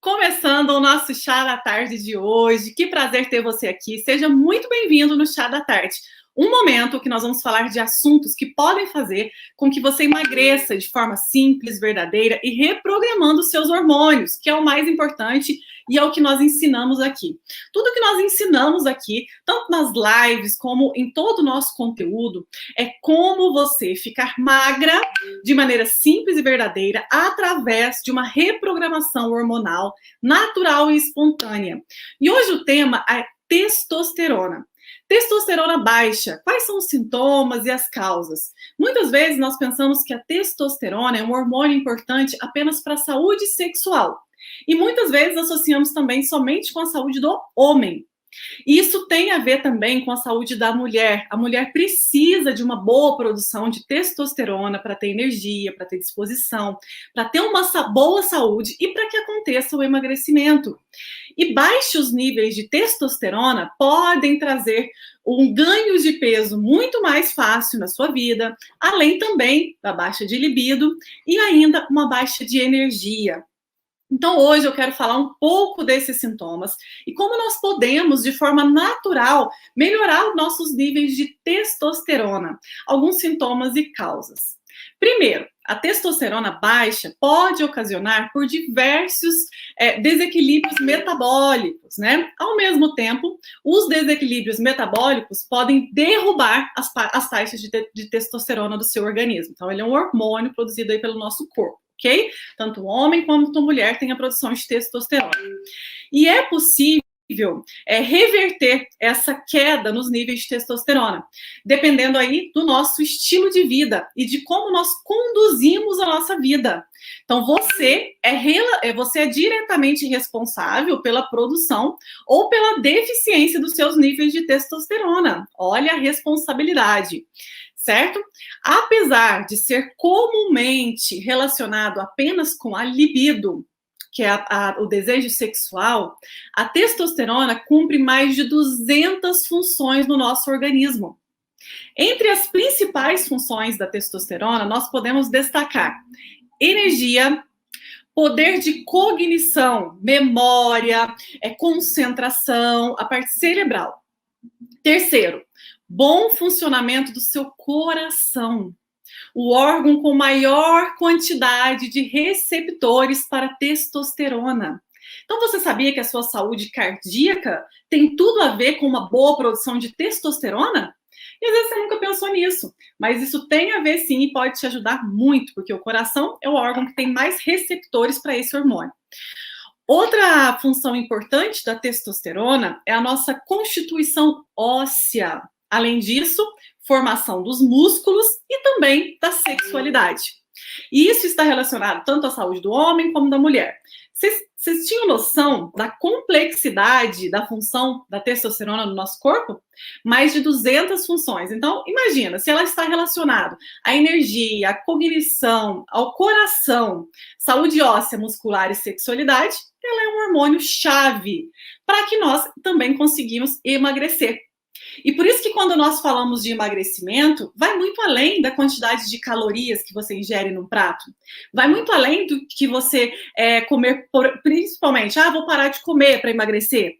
Começando o nosso chá da tarde de hoje. Que prazer ter você aqui. Seja muito bem-vindo no chá da tarde. Um momento que nós vamos falar de assuntos que podem fazer com que você emagreça de forma simples, verdadeira e reprogramando seus hormônios, que é o mais importante e é o que nós ensinamos aqui. Tudo que nós ensinamos aqui, tanto nas lives como em todo o nosso conteúdo, é como você ficar magra de maneira simples e verdadeira através de uma reprogramação hormonal natural e espontânea. E hoje o tema é testosterona. Testosterona baixa, quais são os sintomas e as causas? Muitas vezes nós pensamos que a testosterona é um hormônio importante apenas para a saúde sexual. E muitas vezes associamos também somente com a saúde do homem. E isso tem a ver também com a saúde da mulher. A mulher precisa de uma boa produção de testosterona para ter energia, para ter disposição, para ter uma boa saúde e para que aconteça o emagrecimento. E baixos níveis de testosterona podem trazer um ganho de peso muito mais fácil na sua vida, além também da baixa de libido e ainda uma baixa de energia. Então, hoje eu quero falar um pouco desses sintomas e como nós podemos, de forma natural, melhorar os nossos níveis de testosterona. Alguns sintomas e causas. Primeiro, a testosterona baixa pode ocasionar por diversos desequilíbrios metabólicos, né? Ao mesmo tempo, os desequilíbrios metabólicos podem derrubar as taxas de testosterona do seu organismo. Então, ele é um hormônio produzido aí pelo nosso corpo. Ok? Tanto o homem quanto a mulher têm a produção de testosterona. E é possível reverter essa queda nos níveis de testosterona, dependendo aí do nosso estilo de vida e de como nós conduzimos a nossa vida. Então, você é diretamente responsável pela produção ou pela deficiência dos seus níveis de testosterona. Olha a responsabilidade. Certo? Apesar de ser comumente relacionado apenas com a libido, que é o desejo sexual, a testosterona cumpre mais de 200 funções no nosso organismo. Entre as principais funções da testosterona, nós podemos destacar energia, poder de cognição, memória, concentração, a parte cerebral. Terceiro, bom funcionamento do seu coração, o órgão com maior quantidade de receptores para testosterona. Então, você sabia que a sua saúde cardíaca tem tudo a ver com uma boa produção de testosterona? E às vezes você nunca pensou nisso, mas isso tem a ver sim e pode te ajudar muito, porque o coração é o órgão que tem mais receptores para esse hormônio. Outra função importante da testosterona é a nossa constituição óssea. Além disso, formação dos músculos e também da sexualidade. E isso está relacionado tanto à saúde do homem como da mulher. Vocês tinham noção da complexidade da função da testosterona no nosso corpo? Mais de 200 funções. Então, imagina, se ela está relacionada à energia, à cognição, ao coração, saúde óssea, muscular e sexualidade, ela é um hormônio-chave para que nós também conseguimos emagrecer. E por isso que quando nós falamos de emagrecimento, vai muito além da quantidade de calorias que você ingere num prato. Vai muito além do que você comer, principalmente, vou parar de comer para emagrecer.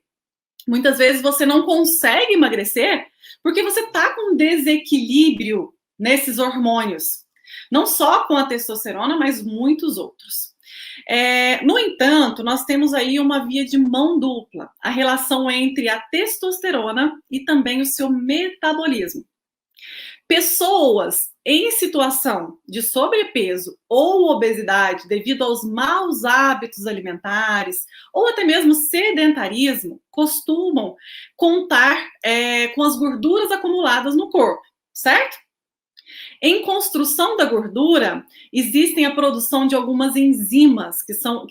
Muitas vezes você não consegue emagrecer porque você está com desequilíbrio nesses hormônios. Não só com a testosterona, mas muitos outros. No entanto, nós temos aí uma via de mão dupla, a relação entre a testosterona e também o seu metabolismo. Pessoas em situação de sobrepeso ou obesidade devido aos maus hábitos alimentares ou até mesmo sedentarismo costumam contar com as gorduras acumuladas no corpo, certo? Em construção da gordura, existem a produção de algumas enzimas, que são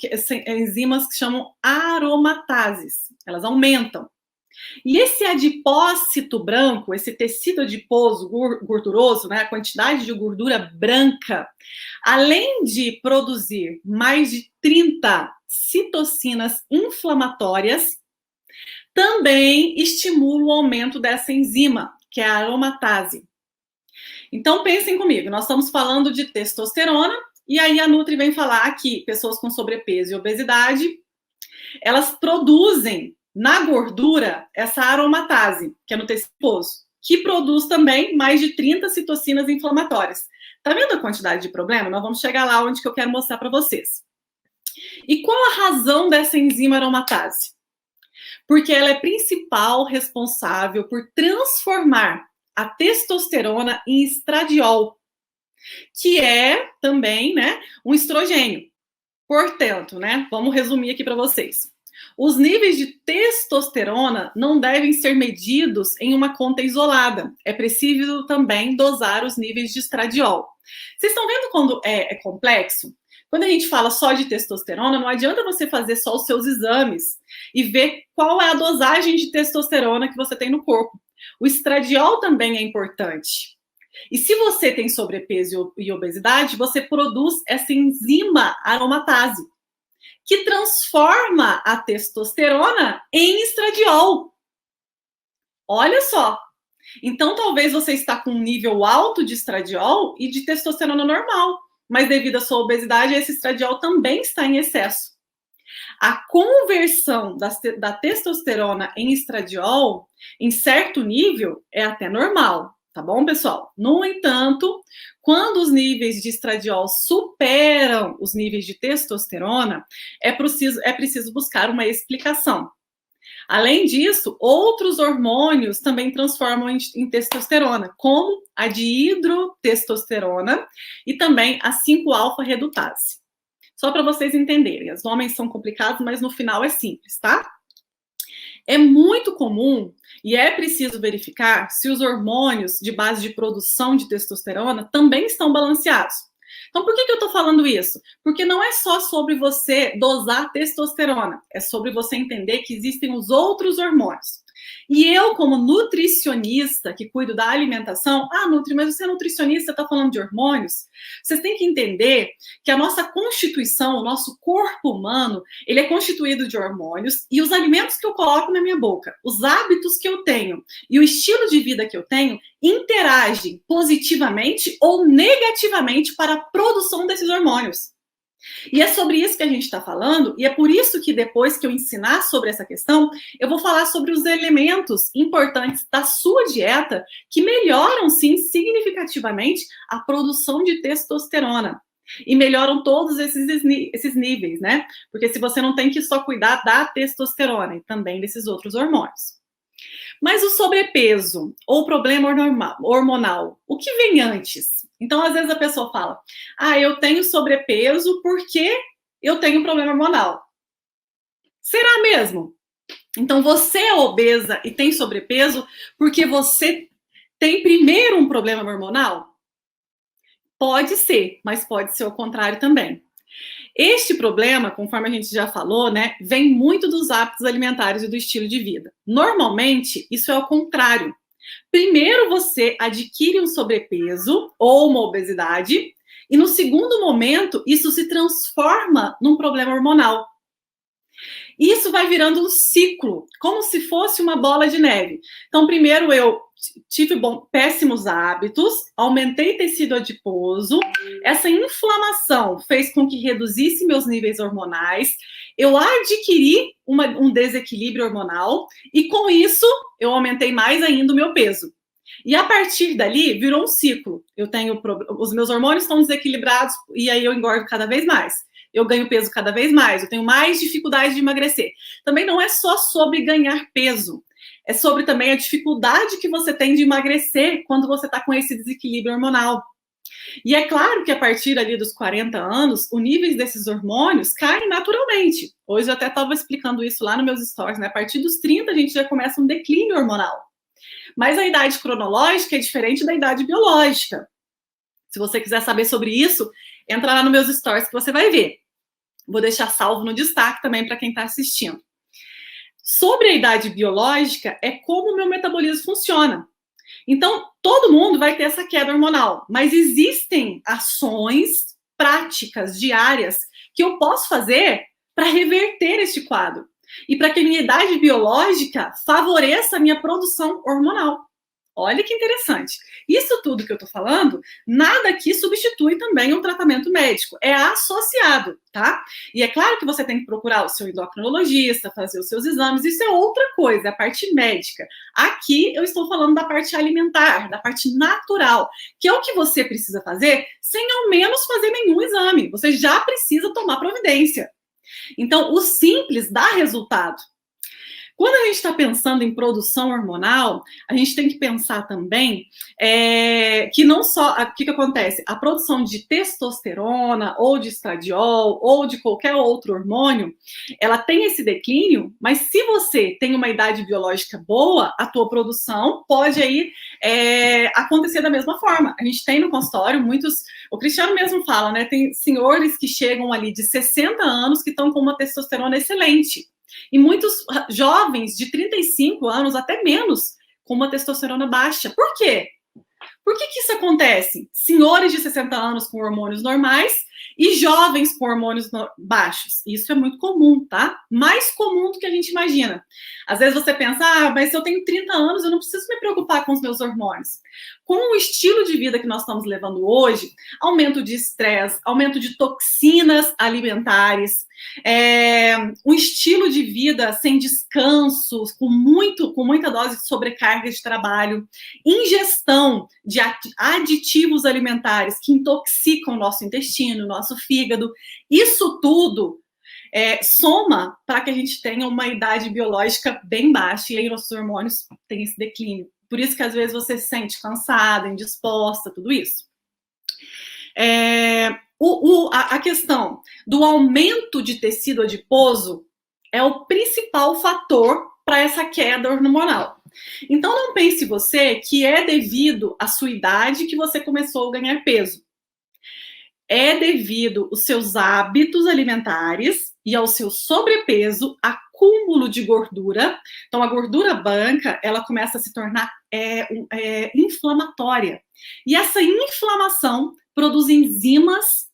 enzimas que chamam aromatases. Elas aumentam. E esse adipócito branco, esse tecido adiposo gorduroso, né, a quantidade de gordura branca, além de produzir mais de 30 citocinas inflamatórias, também estimula o aumento dessa enzima, que é a aromatase. Então, pensem comigo, nós estamos falando de testosterona, e aí a Nutri vem falar que pessoas com sobrepeso e obesidade elas produzem na gordura essa aromatase, que é no tecido adiposo, que produz também mais de 30 citocinas inflamatórias. Tá vendo a quantidade de problema? Nós vamos chegar lá onde que eu quero mostrar para vocês. E qual a razão dessa enzima aromatase? Porque ela é principal responsável por transformar a testosterona em estradiol, que é também, né, um estrogênio. Portanto, né, vamos resumir aqui para vocês. Os níveis de testosterona não devem ser medidos em uma conta isolada. É preciso também dosar os níveis de estradiol. Vocês estão vendo quando é complexo? Quando a gente fala só de testosterona, não adianta você fazer só os seus exames e ver qual é a dosagem de testosterona que você tem no corpo. O estradiol também é importante. E se você tem sobrepeso e obesidade, você produz essa enzima aromatase, que transforma a testosterona em estradiol. Olha só. Então, talvez você está com um nível alto de estradiol e de testosterona normal, mas devido à sua obesidade, esse estradiol também está em excesso. A conversão da testosterona em estradiol, em certo nível, é até normal, tá bom, pessoal? No entanto, quando os níveis de estradiol superam os níveis de testosterona, é preciso buscar uma explicação. Além disso, outros hormônios também transformam em testosterona, como a dihidrotestosterona e também a 5-alfa-redutase. Só para vocês entenderem, os nomes são complicados, mas no final é simples, tá? É muito comum e é preciso verificar se os hormônios de base de produção de testosterona também estão balanceados. Então, por que eu estou falando isso? Porque não é só sobre você dosar testosterona, é sobre você entender que existem os outros hormônios. E eu, como nutricionista, que cuido da alimentação, Nutri, mas você é nutricionista, está falando de hormônios? Vocês têm que entender que a nossa constituição, o nosso corpo humano, ele é constituído de hormônios e os alimentos que eu coloco na minha boca, os hábitos que eu tenho e o estilo de vida que eu tenho interagem positivamente ou negativamente para a produção desses hormônios. E é sobre isso que a gente está falando, e é por isso que depois que eu ensinar sobre essa questão, eu vou falar sobre os elementos importantes da sua dieta que melhoram, sim, significativamente a produção de testosterona. E melhoram todos esses níveis, né? Porque se você não tem que só cuidar da testosterona e também desses outros hormônios. Mas o sobrepeso ou problema hormonal, o que vem antes? Então, às vezes a pessoa fala, eu tenho sobrepeso porque eu tenho problema hormonal. Será mesmo? Então, você é obesa e tem sobrepeso porque você tem primeiro um problema hormonal? Pode ser, mas pode ser o contrário também. Este problema, conforme a gente já falou, né, vem muito dos hábitos alimentares e do estilo de vida. Normalmente, isso é o contrário. Primeiro você adquire um sobrepeso ou uma obesidade, e no segundo momento, isso se transforma num problema hormonal. Isso vai virando um ciclo, como se fosse uma bola de neve. Então, primeiro eu tive péssimos hábitos, aumentei tecido adiposo, essa inflamação fez com que reduzisse meus níveis hormonais, eu adquiri um desequilíbrio hormonal e com isso eu aumentei mais ainda o meu peso. E a partir dali virou um ciclo. Os meus hormônios estão desequilibrados e aí eu engordo cada vez mais. Eu ganho peso cada vez mais, eu tenho mais dificuldade de emagrecer. Também não é só sobre ganhar peso, é sobre também a dificuldade que você tem de emagrecer quando você está com esse desequilíbrio hormonal. E é claro que a partir ali dos 40 anos, os níveis desses hormônios caem naturalmente. Hoje eu até estava explicando isso lá nos meus stories, né? A partir dos 30 a gente já começa um declínio hormonal. Mas a idade cronológica é diferente da idade biológica. Se você quiser saber sobre isso, entra lá nos meus stories que você vai ver. Vou deixar salvo no destaque também para quem está assistindo. Sobre a idade biológica, é como o meu metabolismo funciona. Então, todo mundo vai ter essa queda hormonal, mas existem ações práticas diárias que eu posso fazer para reverter este quadro e para que a minha idade biológica favoreça a minha produção hormonal. Olha que interessante. Isso tudo que eu tô falando, nada aqui substitui também um tratamento médico. É associado, tá? E é claro que você tem que procurar o seu endocrinologista, fazer os seus exames, isso é outra coisa, é a parte médica. Aqui eu estou falando da parte alimentar, da parte natural, que é o que você precisa fazer sem ao menos fazer nenhum exame. Você já precisa tomar providência. Então, o simples dá resultado. Quando a gente está pensando em produção hormonal, a gente tem que pensar também que não só. O que acontece? A produção de testosterona, ou de estradiol, ou de qualquer outro hormônio, ela tem esse declínio, mas se você tem uma idade biológica boa, a tua produção pode aí acontecer da mesma forma. A gente tem no consultório muitos. O Cristiano mesmo fala, né? Tem senhores que chegam ali de 60 anos que estão com uma testosterona excelente. E muitos jovens de 35 anos, até menos, com uma testosterona baixa. Por quê? Por que isso acontece? Senhores de 60 anos com hormônios normais e jovens com hormônios baixos. Isso é muito comum, tá? Mais comum do que a gente imagina. Às vezes você pensa, mas se eu tenho 30 anos, eu não preciso me preocupar com os meus hormônios. Com o estilo de vida que nós estamos levando hoje, aumento de estresse, aumento de toxinas alimentares, um estilo de vida sem descanso, com muita dose de sobrecarga de trabalho, ingestão de aditivos alimentares que intoxicam o nosso intestino, nosso fígado, isso tudo soma para que a gente tenha uma idade biológica bem baixa e aí nossos hormônios têm esse declínio. Por isso que às vezes você se sente cansada, indisposta, tudo isso. A questão do aumento de tecido adiposo é o principal fator para essa queda hormonal. Então não pense você que é devido à sua idade que você começou a ganhar peso. É devido aos seus hábitos alimentares e ao seu sobrepeso, acúmulo de gordura. Então, a gordura branca, ela começa a se tornar inflamatória. E essa inflamação produz enzimas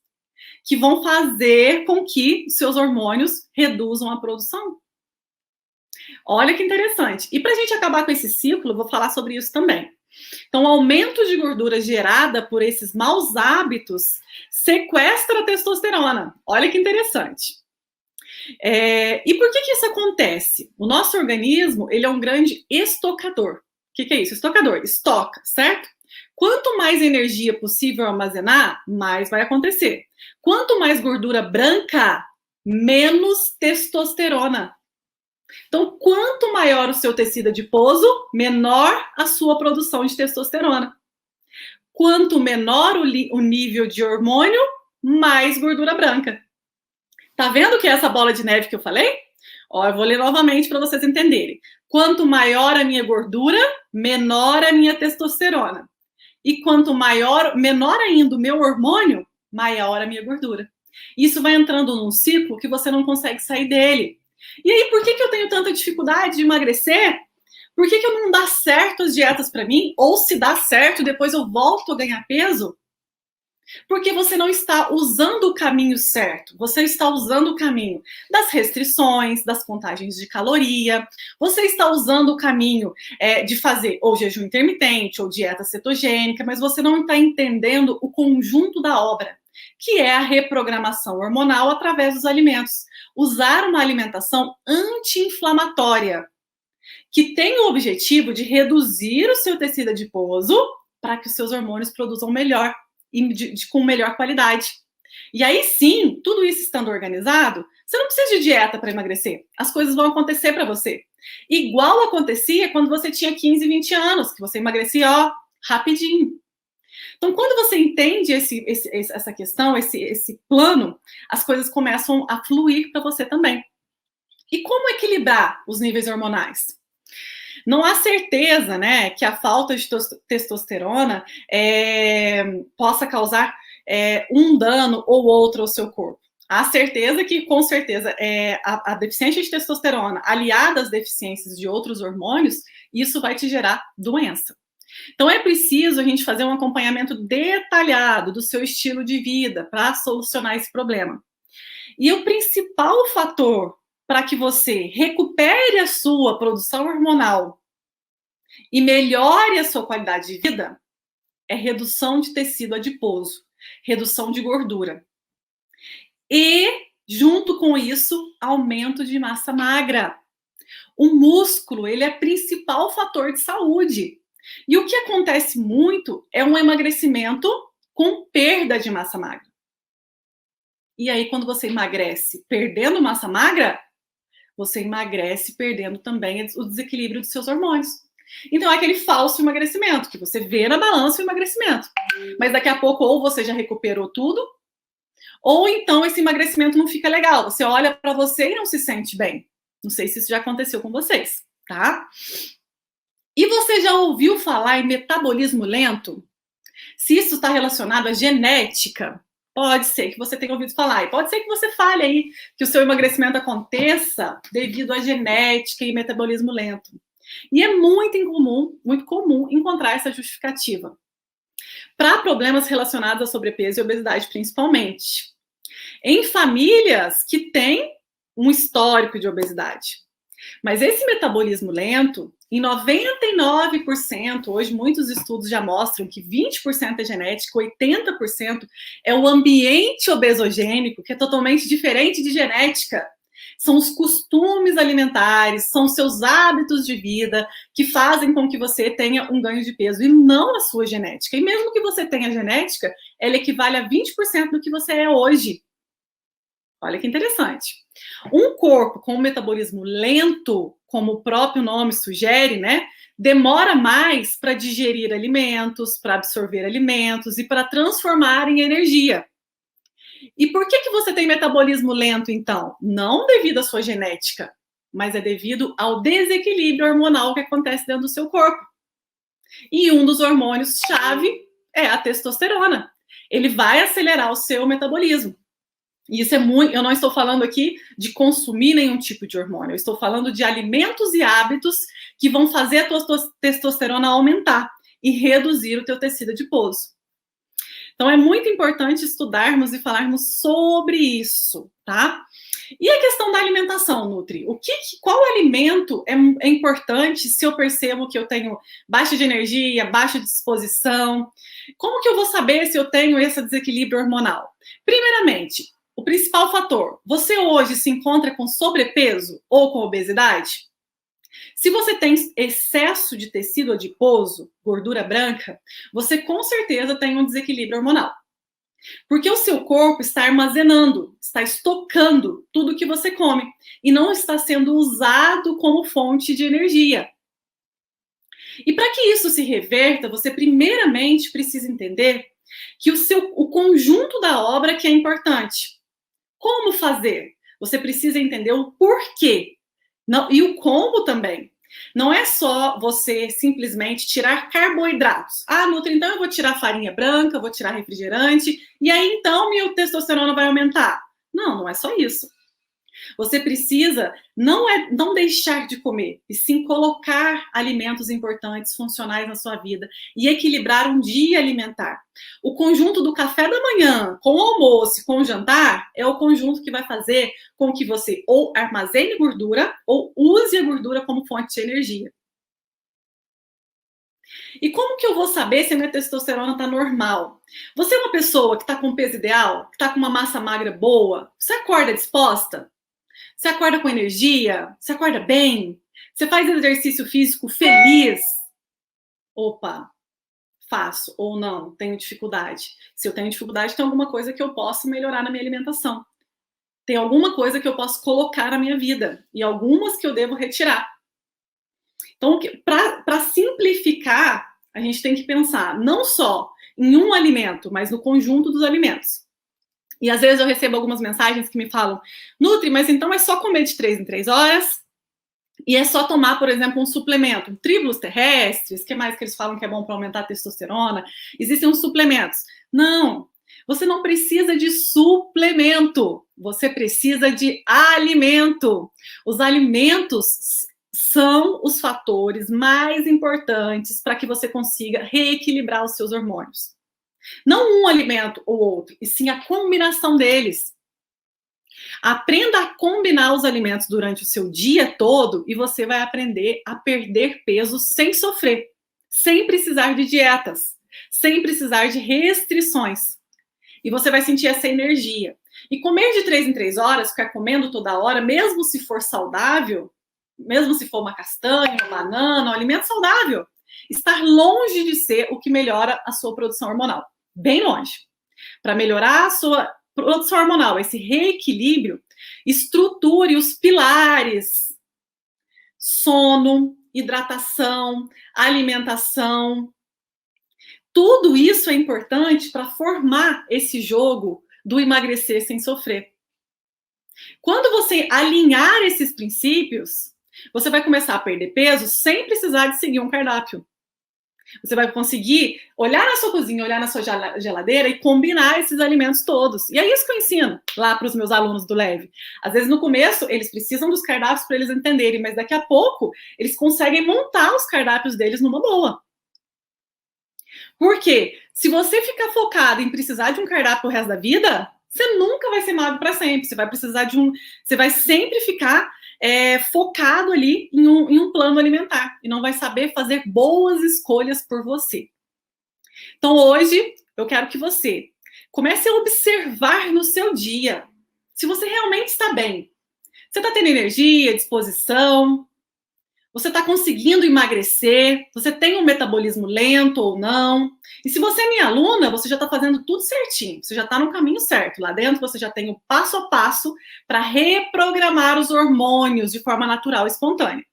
que vão fazer com que os seus hormônios reduzam a produção. Olha que interessante. E para a gente acabar com esse ciclo, eu vou falar sobre isso também. Então, o aumento de gordura gerada por esses maus hábitos sequestra a testosterona. Olha que interessante. E por que isso acontece? O nosso organismo, ele é um grande estocador. O que é isso? Estocador, estoca, certo? Quanto mais energia possível armazenar, mais vai acontecer. Quanto mais gordura branca, menos testosterona. Então, quanto maior o seu tecido adiposo, menor a sua produção de testosterona. Quanto menor o nível de hormônio, mais gordura branca. Tá vendo que é essa bola de neve que eu falei? Ó, eu vou ler novamente para vocês entenderem. Quanto maior a minha gordura, menor a minha testosterona. E quanto menor ainda o meu hormônio, maior a minha gordura. Isso vai entrando num ciclo que você não consegue sair dele. E aí, por que eu tenho tanta dificuldade de emagrecer? Por que não dá certo as dietas para mim? Ou se dá certo, depois eu volto a ganhar peso? Porque você não está usando o caminho certo. Você está usando o caminho das restrições, das contagens de caloria. Você está usando o caminho de fazer ou jejum intermitente ou dieta cetogênica, mas você não está entendendo o conjunto da obra, que é a reprogramação hormonal através dos alimentos. Usar uma alimentação anti-inflamatória, que tem o objetivo de reduzir o seu tecido adiposo para que os seus hormônios produzam melhor e com melhor qualidade. E aí sim, tudo isso estando organizado, você não precisa de dieta para emagrecer. As coisas vão acontecer para você. Igual acontecia quando você tinha 15, 20 anos, que você emagrecia, rapidinho. Então, quando você entende essa questão, esse plano, as coisas começam a fluir para você também. E como equilibrar os níveis hormonais? Não há certeza, né, que a falta de testosterona possa causar um dano ou outro ao seu corpo. Há certeza que, com certeza, a deficiência de testosterona, aliada às deficiências de outros hormônios, isso vai te gerar doença. Então, é preciso a gente fazer um acompanhamento detalhado do seu estilo de vida para solucionar esse problema. E o principal fator para que você recupere a sua produção hormonal e melhore a sua qualidade de vida é redução de tecido adiposo, redução de gordura. E, junto com isso, aumento de massa magra. O músculo, ele é o principal fator de saúde. E o que acontece muito é um emagrecimento com perda de massa magra. E aí, quando você emagrece perdendo massa magra, você emagrece perdendo também o desequilíbrio dos seus hormônios. Então, é aquele falso emagrecimento, que você vê na balança o emagrecimento. Mas daqui a pouco, ou você já recuperou tudo, ou então esse emagrecimento não fica legal. Você olha para você e não se sente bem. Não sei se isso já aconteceu com vocês, tá? E você já ouviu falar em metabolismo lento? Se isso está relacionado à genética, pode ser que você tenha ouvido falar. E pode ser que você fale aí que o seu emagrecimento aconteça devido à genética e metabolismo lento. E é muito comum encontrar essa justificativa para problemas relacionados a sobrepeso e obesidade, principalmente. Em famílias que têm um histórico de obesidade. Mas esse metabolismo lento, em 99%, hoje muitos estudos já mostram que 20% é genético, 80% é o ambiente obesogênico, que é totalmente diferente de genética. São os costumes alimentares, são seus hábitos de vida que fazem com que você tenha um ganho de peso e não a sua genética. E mesmo que você tenha genética, ela equivale a 20% do que você é hoje. Olha que interessante. Um corpo com um metabolismo lento, como o próprio nome sugere, né, demora mais para digerir alimentos, para absorver alimentos e para transformar em energia. E por que você tem metabolismo lento, então? Não devido à sua genética, mas é devido ao desequilíbrio hormonal que acontece dentro do seu corpo. E um dos hormônios-chave é a testosterona. Ele vai acelerar o seu metabolismo. E isso é muito. Eu não estou falando aqui de consumir nenhum tipo de hormônio, eu estou falando de alimentos e hábitos que vão fazer a tua testosterona aumentar e reduzir o teu tecido adiposo. Então é muito importante estudarmos e falarmos sobre isso, tá? E a questão da alimentação, Nutri? Qual alimento é importante se eu percebo que eu tenho baixa de energia, baixa disposição? Como que eu vou saber se eu tenho esse desequilíbrio hormonal? Primeiramente, o principal fator, você hoje se encontra com sobrepeso ou com obesidade? Se você tem excesso de tecido adiposo, gordura branca, você com certeza tem um desequilíbrio hormonal. Porque o seu corpo está armazenando, está estocando tudo que você come e não está sendo usado como fonte de energia. E para que isso se reverta, você primeiramente precisa entender que o conjunto da obra que é importante. Como fazer? Você precisa entender o porquê. Não, e o como também. Não é só você simplesmente tirar carboidratos. Ah, Nutri, então eu vou tirar farinha branca, vou tirar refrigerante, e aí então minha testosterona vai aumentar. Não, não é só isso. Você precisa não deixar de comer, e sim colocar alimentos importantes, funcionais na sua vida e equilibrar um dia alimentar. O conjunto do café da manhã, com o almoço e com o jantar, é o conjunto que vai fazer com que você ou armazene gordura ou use a gordura como fonte de energia. E como que eu vou saber se a minha testosterona está normal? Você é uma pessoa que está com peso ideal, que está com uma massa magra boa? Você acorda disposta? Você acorda com energia? Você acorda bem? Você faz exercício físico feliz? Opa, faço ou não, tenho dificuldade. Se eu tenho dificuldade, tem alguma coisa que eu posso melhorar na minha alimentação. Tem alguma coisa que eu posso colocar na minha vida e algumas que eu devo retirar. Então, para simplificar, a gente tem que pensar não só em um alimento, mas no conjunto dos alimentos. E às vezes eu recebo algumas mensagens que me falam, Nutri, mas então é só comer de 3 em 3 horas e é só tomar, por exemplo, um suplemento, tribulus terrestres, que mais que eles falam que é bom para aumentar a testosterona? Existem uns suplementos. Não, você não precisa de suplemento, você precisa de alimento. Os alimentos são os fatores mais importantes para que você consiga reequilibrar os seus hormônios. Não um alimento ou outro, e sim a combinação deles. Aprenda a combinar os alimentos durante o seu dia todo e você vai aprender a perder peso sem sofrer, sem precisar de dietas, sem precisar de restrições. E você vai sentir essa energia. E comer de 3 em 3 horas, ficar comendo toda hora, mesmo se for saudável, mesmo se for uma castanha, uma banana, um alimento saudável, estar longe de ser o que melhora a sua produção hormonal. Bem longe. Para melhorar a sua produção hormonal, esse reequilíbrio, estruture os pilares: sono, hidratação, alimentação. Tudo isso é importante para formar esse jogo do emagrecer sem sofrer. Quando você alinhar esses princípios, você vai começar a perder peso sem precisar de seguir um cardápio. Você vai conseguir olhar na sua cozinha, olhar na sua geladeira e combinar esses alimentos todos. E é isso que eu ensino lá para os meus alunos do Leve. Às vezes, no começo, eles precisam dos cardápios para eles entenderem, mas daqui a pouco, eles conseguem montar os cardápios deles numa boa. Porque se você ficar focado em precisar de um cardápio o resto da vida, você nunca vai ser magro para sempre. Você vai precisar de um... Você vai sempre ficar focado ali em um plano alimentar e não vai saber fazer boas escolhas por você. Então, hoje, eu quero que você comece a observar no seu dia se você realmente está bem. Você está tendo energia, disposição? Você está conseguindo emagrecer? Você tem um metabolismo lento ou não? E se você é minha aluna, você já está fazendo tudo certinho. Você já está no caminho certo. Lá dentro você já tem o passo a passo para reprogramar os hormônios de forma natural e espontânea.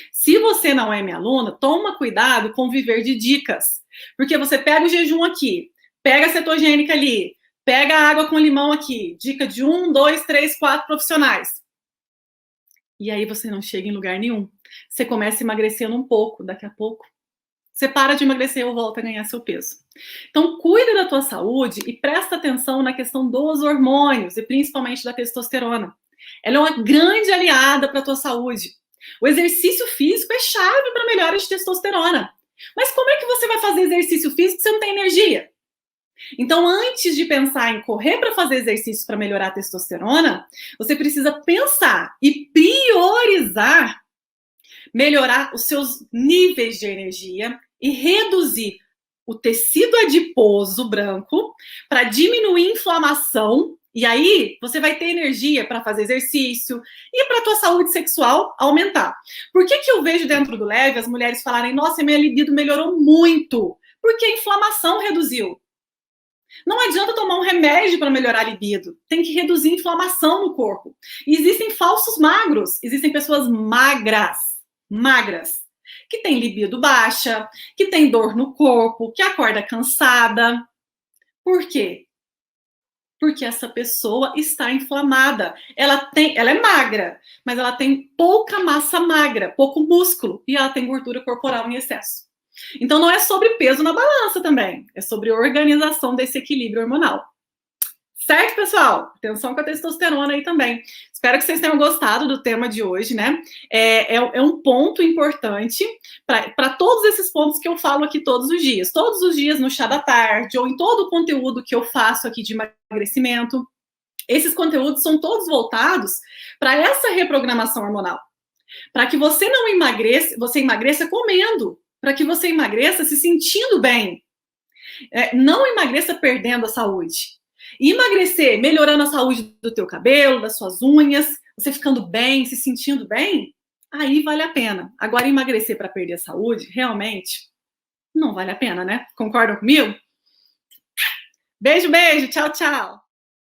Se você não é minha aluna, toma cuidado com viver de dicas. Porque você pega o jejum aqui, pega a cetogênica ali, pega a água com limão aqui. Dica de 1, 2, 3, 4 profissionais. E aí você não chega em lugar nenhum. Você começa emagrecendo um pouco, daqui a pouco você para de emagrecer ou volta a ganhar seu peso. Então, cuida da tua saúde e presta atenção na questão dos hormônios e principalmente da testosterona. Ela é uma grande aliada para a tua saúde. O exercício físico é chave para a melhora de testosterona. Mas como é que você vai fazer exercício físico se você não tem energia? Então, antes de pensar em correr para fazer exercícios para melhorar a testosterona, você precisa pensar e priorizar melhorar os seus níveis de energia e reduzir o tecido adiposo branco para diminuir a inflamação. E aí, você vai ter energia para fazer exercício e para a tua saúde sexual aumentar. Por que eu vejo dentro do Leve as mulheres falarem: nossa, minha libido melhorou muito? Porque a inflamação reduziu. Não adianta tomar um remédio para melhorar a libido. Tem que reduzir a inflamação no corpo. E existem falsos magros. Existem pessoas magras, que têm libido baixa, que têm dor no corpo, que acorda cansada. Por quê? Porque essa pessoa está inflamada. Ela é magra, mas ela tem pouca massa magra, pouco músculo, e ela tem gordura corporal em excesso. Então, não é sobre peso na balança também. É sobre organização desse equilíbrio hormonal. Certo, pessoal? Atenção com a testosterona aí também. Espero que vocês tenham gostado do tema de hoje, né? É um ponto importante para todos esses pontos que eu falo aqui todos os dias. Todos os dias no chá da tarde ou em todo o conteúdo que eu faço aqui de emagrecimento. Esses conteúdos são todos voltados para essa reprogramação hormonal. Para que você não emagreça, você emagreça comendo. Para que você emagreça se sentindo bem. Não emagreça perdendo a saúde. E emagrecer melhorando a saúde do teu cabelo, das suas unhas, você ficando bem, se sentindo bem, aí vale a pena. Agora, emagrecer para perder a saúde, realmente, não vale a pena, né? Concordam comigo? Beijo, beijo. Tchau, tchau.